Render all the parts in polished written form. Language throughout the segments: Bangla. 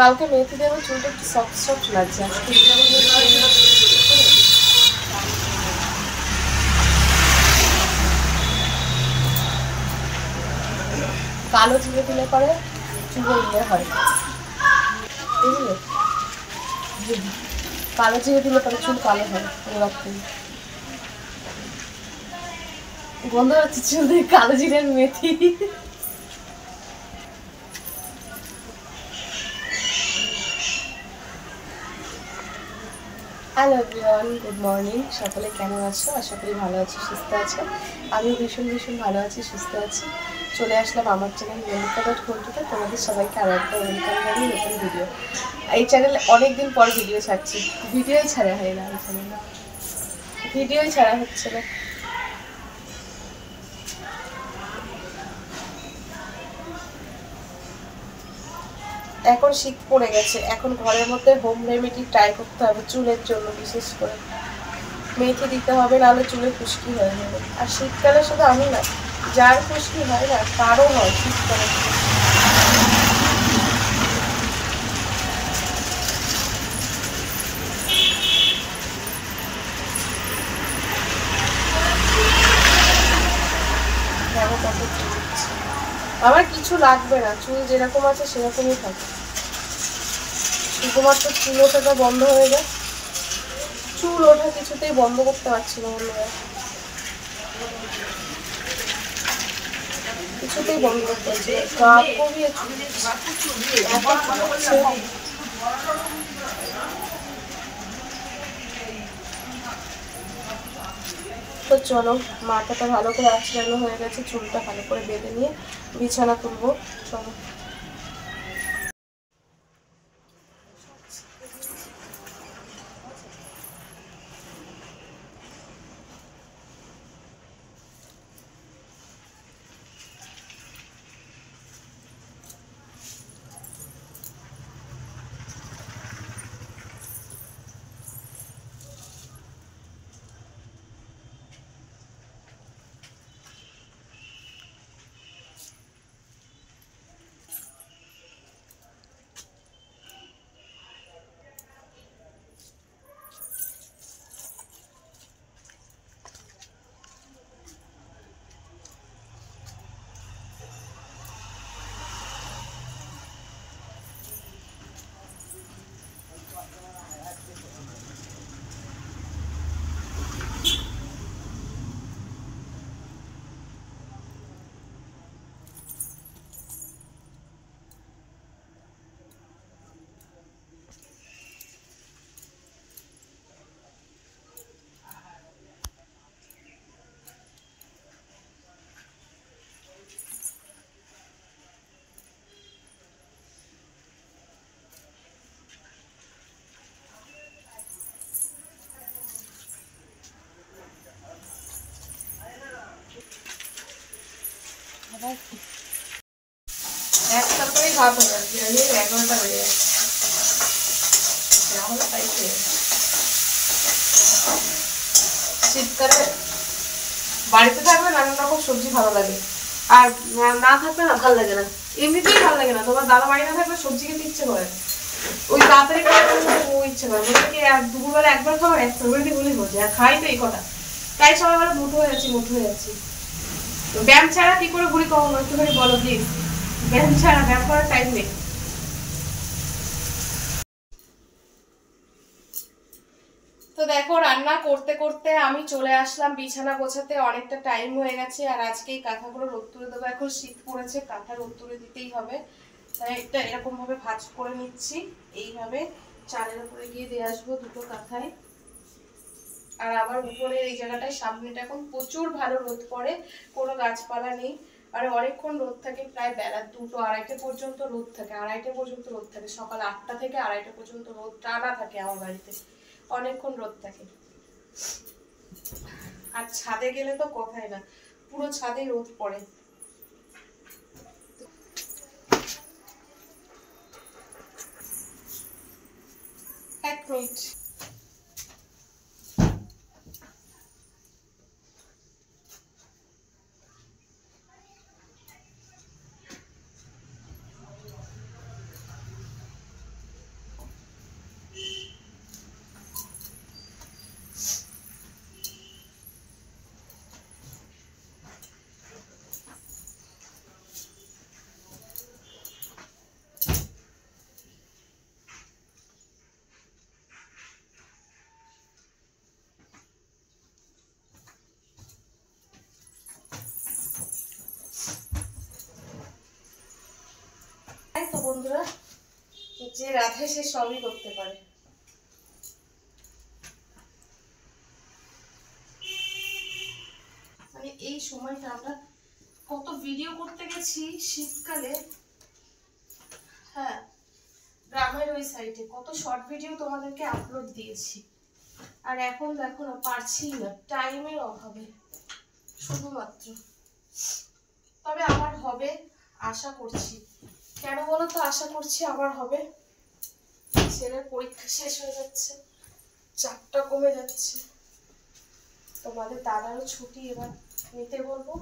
কালকে মেথি দিয়ে আমার চুলটা একটু সফট সফট লাগছে। কালো জিরে দিলে পরে চুলে ইয়ে হয়, বুঝলে? কালো জিরে দিলে পরে চুল কালো হয় এরকম। গন্ধ হচ্ছে চুল দিয়ে কালো জিরের মেথি। Hello everyone, good morning. সকলে কেমন আছো? আশা করি ভালো আছো, সুস্থ আছো। আমিও ভীষণ ভীষণ ভালো আছি, সুস্থ আছি। চলে আসলাম আমার চ্যানেল মল্লিকা.ঘন্টুতে। তোমাদের সবাইকে আরও একটা ওয়েলকাম জানিয়ে নতুন ভিডিও। এই চ্যানেলে অনেকদিন পর ভিডিও ছাড়ছি, ভিডিওই ছাড়া হয় না, এই চ্যানেলে ভিডিওই ছাড়া হচ্ছে না। এখন শীত পড়ে গেছে, এখন ঘরের মধ্যে হোম রেমেডি ট্রাই করতে হবে চুলের জন্য। বিশেষ করে মেথি দিতে হবে, নাহলে চুলে খুশকি হয়ে যাবে। আর শীতকালে শুধু আমি না, যার খুশকি হয় না তারও হয় শীতকালে। আমার কিছু লাগবে না, চুল যেরকম আছে সেরকমই থাকে। শুধুমাত্র চুল ওঠাটা বন্ধ হয়ে যায়। চুল ওঠা কিছুতেই বন্ধ করতে পারছি না, কিছুতেই বন্ধ করতে পারছি না। গা কমিয়ে তো চলো, মাথাটা ভালো করে আঁচড়ানো হয়ে গেছে, চুলটা ভালো করে বেঁধে নিয়ে বিছানা তুলবো। চলো। এক তরকারি ভাত হবে, 11টা বেজে যাচ্ছে। শীতকালে বাড়িতে থাকলে নানান রকম সবজি ভালো লাগে, আর না থাকলে না ভালো লাগে না, এমনিতেই ভালো লাগে না। তোমার দাদা বাড়ি না থাকলে সবজি খেতে ইচ্ছে করে, ওই তাড়াতাড়ি ইচ্ছে করে দুপুরবেলা একবার খাবার এক ফেভারিটি বলেই বোঝে। আর খাই তো এই কটা, তাই সবাই বলে মুঠো হয়ে যাচ্ছি, মুঠো হয়ে যাচ্ছি। ব্যায়াম ছাড়া কি করে বুড়ি কমাবো একটুখানি বলো প্লিজ। ব্যায়াম ছাড়া, ব্যায়াম করার টাইম নেই। তো দেখো, রান্না করতে করতে আমি চলে আসলাম বিছানা গোছাতে, অনেকটা টাইম হয়ে গেছে। আর আজকে এই কাঁথাগুলো রোদ তুলে দেবো, এখন শীত পড়েছে, কাঁথা রোদ তুলে দিতেই হবে। তাই একটা এরকম ভাবে ভাঁজ করে নিচ্ছি, এইভাবে চালের উপরে গিয়ে দিয়ে আসবো দুটো কাঁথায়। আর আবার উপরে এই জায়গাটায় সামনেটা এখন প্রচুর ভালো রোদ পড়ে, কোনো গাছপালা নেই। আর অনেকক্ষণ রোদ থাকে, প্রায় বেলা 2টো 2:30 পর্যন্ত রোদ থাকে, 2:30 পর্যন্ত রোদ থাকে। সকাল 8টা থেকে 2:30 পর্যন্ত রোদ টানা থাকে আমার বাড়িতে, অনেকক্ষণ রোদ থাকে। আর ছাদে গেলে তো কথাই না, পুরো ছাদে রোদ পড়ে। এক মিনিট। তো বন্ধুরা, যে রাধে সে সবই করতে পারে। মানে এই সময়টা আমরা কত ভিডিও করতে গেছি শীতকালে, হ্যাঁ গ্রামের ওই সাইডে কত শর্ট ভিডিও তোমাদেরকে আপলোড দিয়েছি, আর এখন দেখো না পারছি না, টাইমের অভাবে শুধুমাত্র। তবে আমার হবে, আশা করছি। কেন বলো তো আশা করছি আমার হবে? ছেলের পরীক্ষা শেষ হয়ে যাচ্ছে, চাপটা কমে যাচ্ছে, তোমাদের দাদারও ছুটি এবার নিতে বলবো।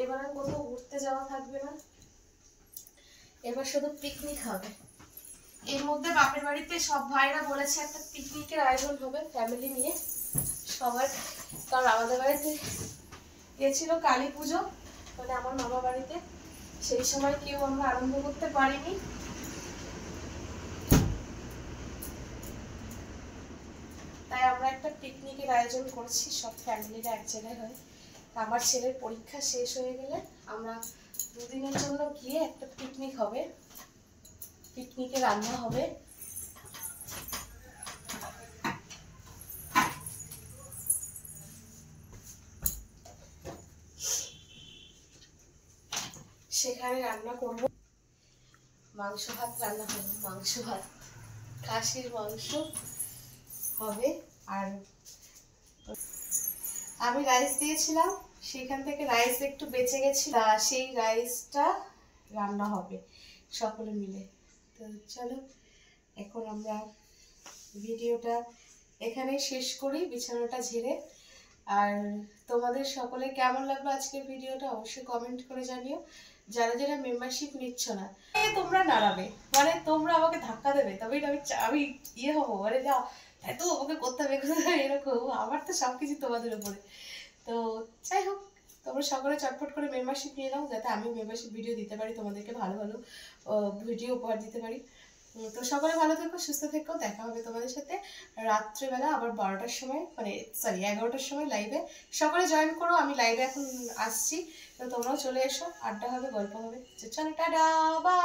এবার আর কোথাও ঘুরতে যাওয়া থাকবে না, এবার শুধু পিকনিক হবে। এর মধ্যে বাপের বাড়িতে সব ভাইরা বলেছে একটা পিকনিকের আয়োজন হবে ফ্যামিলি নিয়ে সবার। কারণ আমাদের বাড়িতে গেছিল কালী পুজো, মানে আমার মামা বাড়িতে, সেই সময় কেউ আমরা আনন্দ করতে পারিনি। তাই আমরা একটা পিকনিকের আয়োজন করছি, সব ফ্যামিলিরা এক জায়গায় হয়। আমার ছেলের পরীক্ষা শেষ হয়ে গেলে আমরা দুদিনের জন্য গিয়ে একটা পিকনিক হবে, পিকনিকে রান্না হবে। সেখানে রান্না করব, মাংস ভাত রান্না করবো, মাংস ভাত, খাসির মাংস হবে। আর আমি রাইস দিয়েছিলাম, সেখান থেকে রাইস একটু বেঁচে গেছিল, সেই রাইসটা রান্না হবে সকলে মিলে। তো চলো এখন আমরা ভিডিওটা এখানেই শেষ করি, বিছানাটা ঝেড়ে। আর তোমাদের সকলে কেমন লাগলো আজকের ভিডিওটা অবশ্যই কমেন্ট করে জানিও। যারা যারা মেম্বারশিপ নিচ্ছ না, তোমরা নাড়াবে, মানে তোমরা আমাকে ধাক্কা দেবে, তবেই আমি ইয়ে হবো, মানে যা এত আমাকে করতে হবে এরকম। আমার তো সবকিছু তোমাদের উপরে। তো যাই হোক, তোমরা সকলে চটপট করে মেম্বারশিপ নিয়ে নাও, যাতে আমি মেম্বারশিপ ভিডিও দিতে পারি, তোমাদেরকে ভালো ভালো ভিডিও উপহার দিতে পারি। তো সকলে ভালো থেকো, সুস্থ থেকো। দেখা হবে তোমাদের সাথে রাত্রেবেলা আবার 12টার সময়, মানে সরি 11টার সময় লাইভে। সকলে জয়েন করো, আমি লাইভে এখন আসছি, তো তোমরাও চলে এসো, আড্ডা হবে, গল্প হবে। চলো টাটা, বাই।